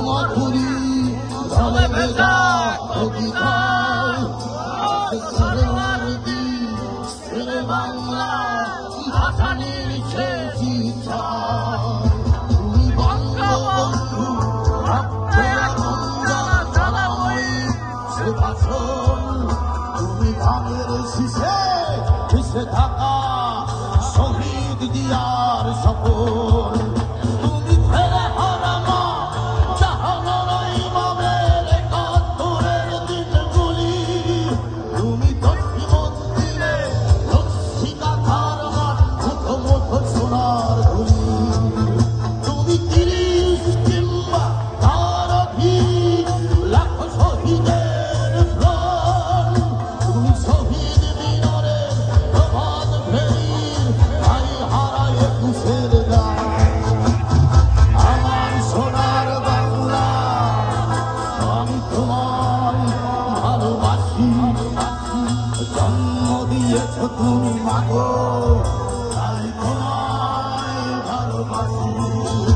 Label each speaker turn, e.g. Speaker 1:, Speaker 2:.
Speaker 1: মাধুরী জলে ভেজা কবিতায় সরোয়ারদি ছেড়ে বাংলা ভাষা নিচ্ছে চিঠা তুমি বঙ্গবন্ধু রক্তে গঙ্গা জলাময়ী সে ভাষণ তুমি ধানের শীষে ভেসে থাকা শহীদ দিয়ার সফল জন্ম দিয়েছ তুমি মাগো তাই তোমায় ভালোবাসি।